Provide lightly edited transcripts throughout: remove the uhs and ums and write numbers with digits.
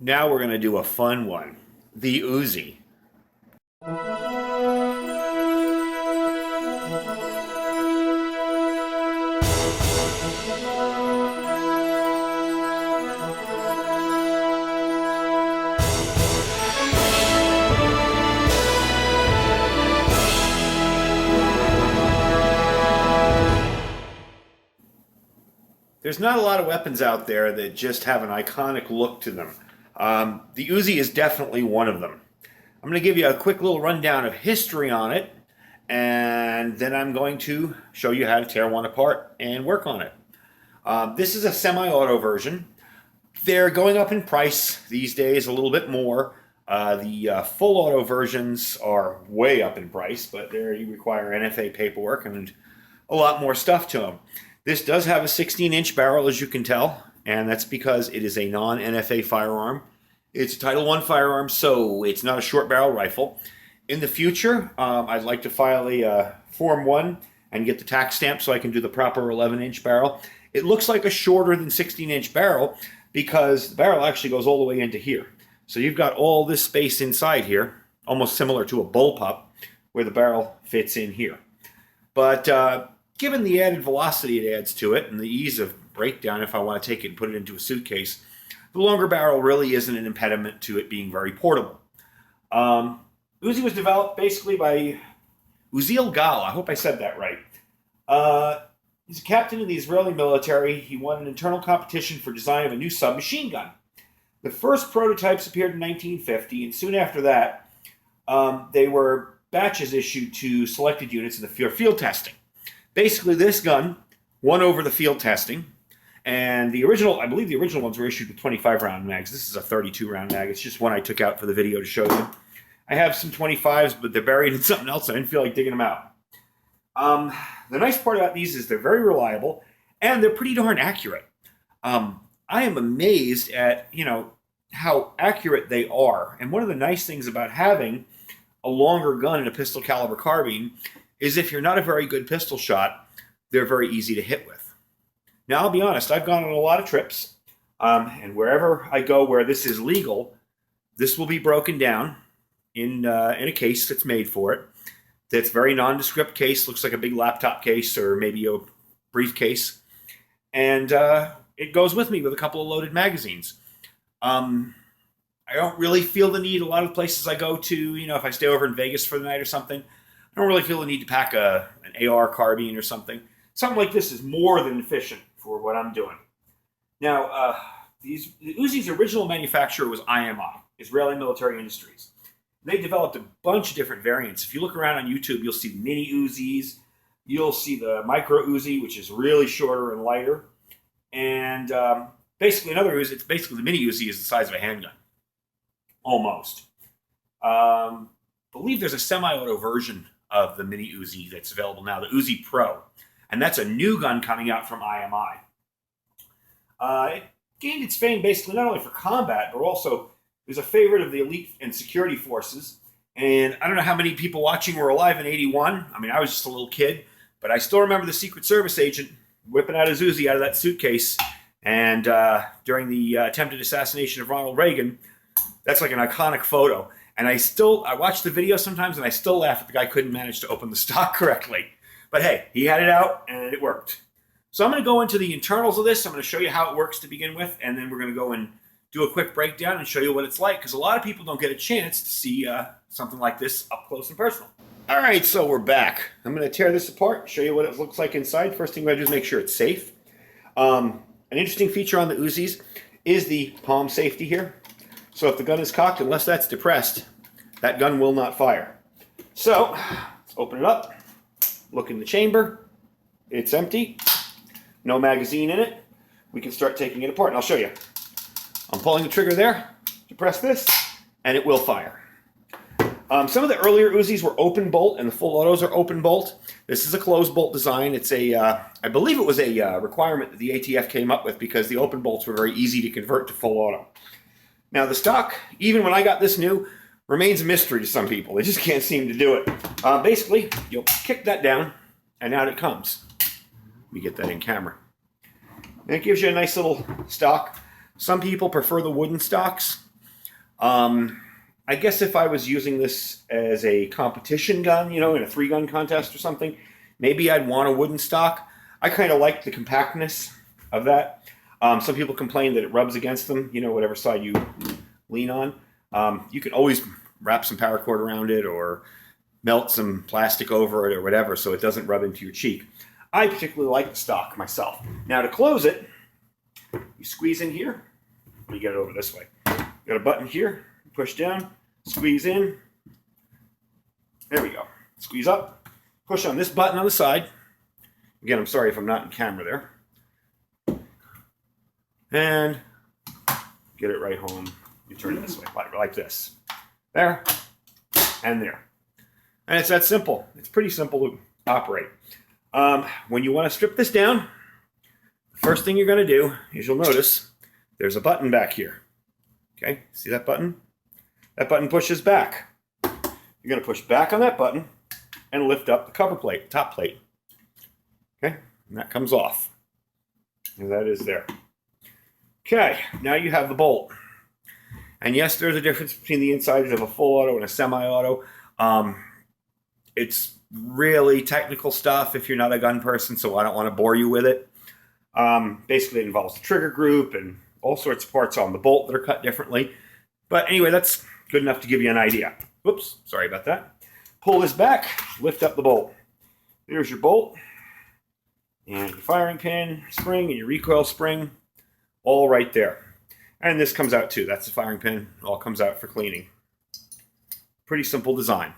Now we're going to do a fun one. The Uzi. There's not a lot of weapons out there that just have an iconic look to them. The Uzi is definitely one of them. I'm going to give you a quick little rundown of history on it, and then I'm going to show you how to tear one apart and work on it. This is a semi-auto version. They're going up in price these days a little bit more. The full auto versions are way up in price, but they require NFA paperwork and a lot more stuff to them. This does have a 16-inch barrel, as you can tell, and that's because it is a non-NFA firearm. It's a Title I firearm, so it's not a short barrel rifle. In the future, I'd like to file a Form 1 and get the tax stamp so I can do the proper 11-inch barrel. It looks like a shorter than 16-inch barrel because the barrel actually goes all the way into here. So you've got all this space inside here, almost similar to a bullpup, where the barrel fits in here. But given the added velocity it adds to it and the ease of breakdown if I want to take it and put it into a suitcase, the longer barrel really isn't an impediment to it being very portable. Uzi was developed basically by Uziel Gal. I hope I said that right. He's a captain in the Israeli military. He won an internal competition for design of a new submachine gun. The first prototypes appeared in 1950, and soon after that, they were batches issued to selected units in the field testing. Basically, this gun won over the field testing, and the original, I believe the original ones were issued with 25-round mags. This is a 32-round mag. It's just one I took out for the video to show you. I have some 25s, but they're buried in something else. I didn't feel like digging them out. The nice part about these is they're very reliable, and they're pretty darn accurate. I am amazed at, how accurate they are. And one of the nice things about having a longer gun in a pistol caliber carbine is if you're not a very good pistol shot, they're very easy to hit with. Now, I'll be honest, I've gone on a lot of trips, and wherever I go where this is legal, this will be broken down in a case that's made for it. That's very nondescript case, looks like a big laptop case or maybe a briefcase. And it goes with me with a couple of loaded magazines. I don't really feel the need, a lot of places I go to, if I stay over in Vegas for the night or something, I don't really feel the need to pack an AR carbine or something. Something like this is more than efficient for what I'm doing. Now, the Uzi's original manufacturer was IMI, Israeli Military Industries. They developed a bunch of different variants. If you look around on YouTube, you'll see mini Uzis. You'll see the micro Uzi, which is really shorter and lighter. And basically, another Uzi, it's basically the mini Uzi is the size of a handgun. Almost. Believe there's a semi-auto version of the mini Uzi that's available now, the Uzi Pro. And that's a new gun coming out from IMI. It gained its fame basically not only for combat, but also it was a favorite of the elite and security forces. And I don't know how many people watching were alive in 81. I mean, I was just a little kid, but I still remember the Secret Service agent whipping out his Uzi out of that suitcase. And during the attempted assassination of Ronald Reagan, that's like an iconic photo. And I watch the video sometimes and I still laugh at the guy couldn't manage to open the stock correctly. But hey, he had it out and it worked. So I'm going to go into the internals of this. I'm going to show you how it works to begin with, and then we're going to go and do a quick breakdown and show you what it's like, because a lot of people don't get a chance to see something like this up close and personal. All right, so we're back. I'm going to tear this apart, show you what it looks like inside. First thing we're going to do is make sure it's safe. An interesting feature on the Uzis is the palm safety here. So if the gun is cocked, unless that's depressed, that gun will not fire. So let's open it up, look in the chamber. It's empty, no magazine in it. We can start taking it apart, and I'll show you. I'm pulling the trigger there, depress this, and it will fire. Some of the earlier Uzis were open bolt, and the full autos are open bolt. This is a closed bolt design. It's I believe it was a requirement that the ATF came up with because the open bolts were very easy to convert to full auto. Now the stock, even when I got this new, remains a mystery to some people. They just can't seem to do it. Basically, you'll kick that down, and out it comes. Let me get that in camera. And it gives you a nice little stock. Some people prefer the wooden stocks. I guess if I was using this as a competition gun, in a 3-gun contest or something, maybe I'd want a wooden stock. I kind of like the compactness of that. Some people complain that it rubs against them, whatever side you lean on. You can always wrap some paracord around it or melt some plastic over it or whatever so it doesn't rub into your cheek. I particularly like the stock myself. Now to close it, you squeeze in here. Let me get it over this way. Got a button here, push down, squeeze in. There we go. Squeeze up, push on this button on the side. Again, I'm sorry if I'm not in camera there. And get it right home. You turn it this way, like this. There, and there. And it's that simple. It's pretty simple to operate. When you want to strip this down, the first thing you're going to do is you'll notice there's a button back here. Okay, see that button? That button pushes back. You're going to push back on that button and lift up the cover plate, top plate. Okay, and that comes off. And that is there. Okay, now you have the bolt. And yes, there's a difference between the insides of a full auto and a semi-auto. It's really technical stuff if you're not a gun person, so I don't want to bore you with it. Basically, it involves the trigger group and all sorts of parts on the bolt that are cut differently. But anyway, that's good enough to give you an idea. Whoops, sorry about that. Pull this back, lift up the bolt. There's your bolt, and your firing pin spring, and your recoil spring, all right there. And this comes out too. That's the firing pin. It all comes out for cleaning. Pretty simple design.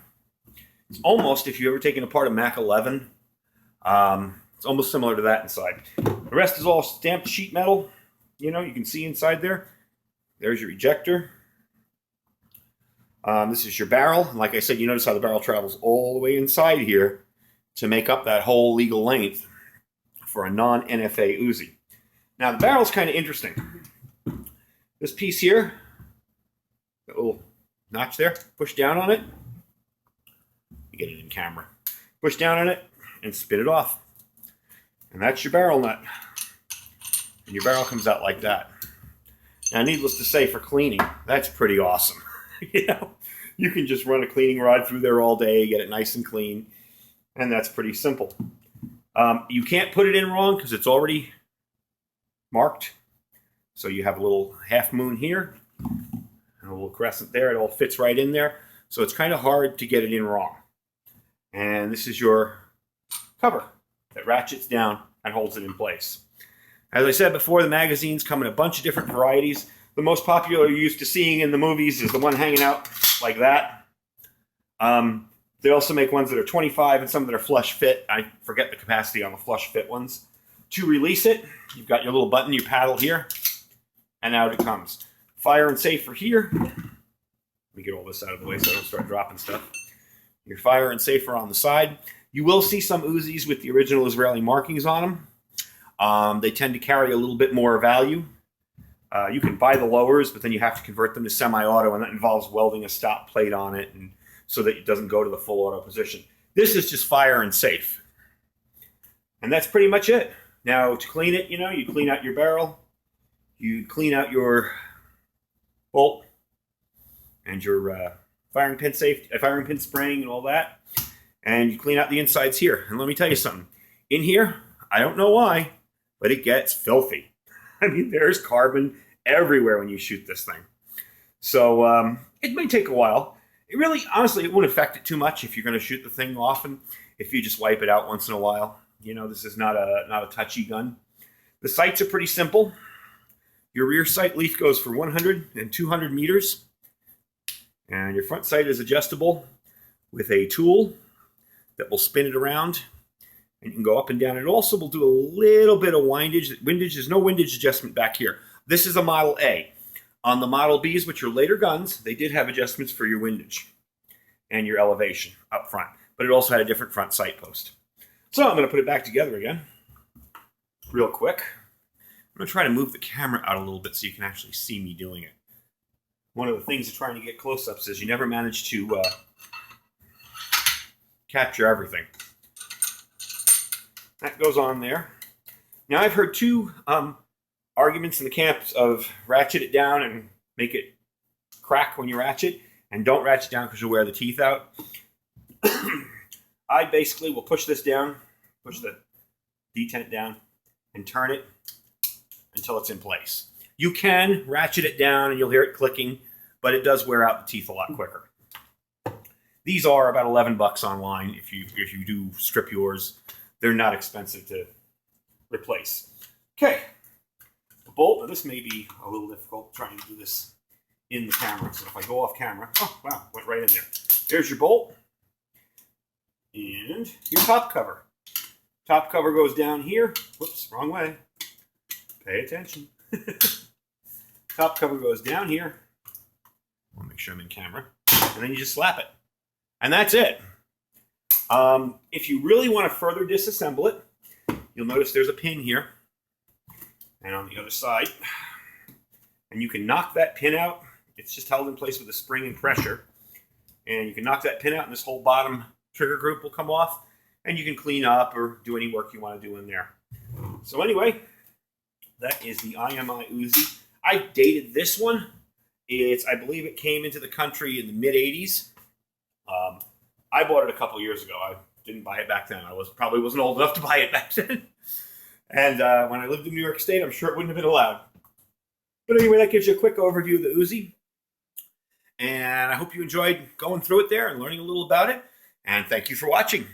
It's almost, if you've ever taken apart a Mac 11, it's almost similar to that inside. The rest is all stamped sheet metal. You can see inside there. There's your ejector. This is your barrel. And like I said, you notice how the barrel travels all the way inside here to make up that whole legal length for a non-NFA Uzi. Now, the barrel's kind of interesting. This piece here, that little notch there, push down on it. Get it in camera. Push down on it and spin it off. And that's your barrel nut. And your barrel comes out like that. Now, needless to say, for cleaning, that's pretty awesome. You can just run a cleaning rod through there all day, get it nice and clean, and that's pretty simple. You can't put it in wrong because it's already marked. So you have a little half moon here and a little crescent there. It all fits right in there. So it's kind of hard to get it in wrong. And this is your cover that ratchets down and holds it in place. As I said before, the magazines come in a bunch of different varieties. The most popular you're used to seeing in the movies is the one hanging out like that. They also make ones that are 25 and some that are flush fit. I forget the capacity on the flush fit ones. To release it, you've got your little button, you paddle here, and out it comes. Fire and safe are here. Let me get all this out of the way so I don't start dropping stuff. Your fire and safe are on the side. You will see some Uzis with the original Israeli markings on them. They tend to carry a little bit more value. You can buy the lowers, but then you have to convert them to semi-auto, and that involves welding a stop plate on it and so that it doesn't go to the full auto position. This is just fire and safe. And that's pretty much it. Now, to clean it, you clean out your barrel, you clean out your bolt and your firing pin spring and all that, and you clean out the insides here. And let me tell you something. In here, I don't know why, but it gets filthy. I mean, there's carbon everywhere when you shoot this thing. So it may take a while. It really, honestly, it won't affect it too much if you're going to shoot the thing often. If you just wipe it out once in a while. This is not a touchy gun. The sights are pretty simple. Your rear sight leaf goes for 100 and 200 meters. And your front sight is adjustable with a tool that will spin it around. And you can go up and down. It also will do a little bit of windage. There's no windage adjustment back here. This is a Model A. On the Model Bs, which are later guns, they did have adjustments for your windage and your elevation up front. But it also had a different front sight post. So I'm going to put it back together again real quick. I'm going to try to move the camera out a little bit so you can actually see me doing it. One of the things of trying to get close-ups is you never manage to capture everything. That goes on there. Now, I've heard two arguments in the camps of ratchet it down and make it crack when you ratchet, and don't ratchet down because you'll wear the teeth out. I basically will push this down, push the detent down, and turn it until it's in place. You can ratchet it down and you'll hear it clicking, but it does wear out the teeth a lot quicker. These are about $11 online if you do strip yours. They're not expensive to replace. Okay, the bolt. Now this may be a little difficult trying to do this in the camera. So if I go off camera, oh wow, went right in there. There's your bolt and your top cover. Top cover goes down here. Whoops, wrong way. Pay attention. Top cover goes down here. I'll make sure I'm in camera. And then you just slap it. And that's it. If you really want to further disassemble it, you'll notice there's a pin here. And on the other side. And you can knock that pin out. It's just held in place with a spring and pressure. And you can knock that pin out and this whole bottom trigger group will come off. And you can clean up or do any work you want to do in there. So anyway, that is the IMI Uzi. I dated this one. I believe it came into the country in the mid-'80s. I bought it a couple years ago. I didn't buy it back then. I probably wasn't old enough to buy it back then. And when I lived in New York State, I'm sure it wouldn't have been allowed. But anyway, that gives you a quick overview of the Uzi. And I hope you enjoyed going through it there and learning a little about it. And thank you for watching.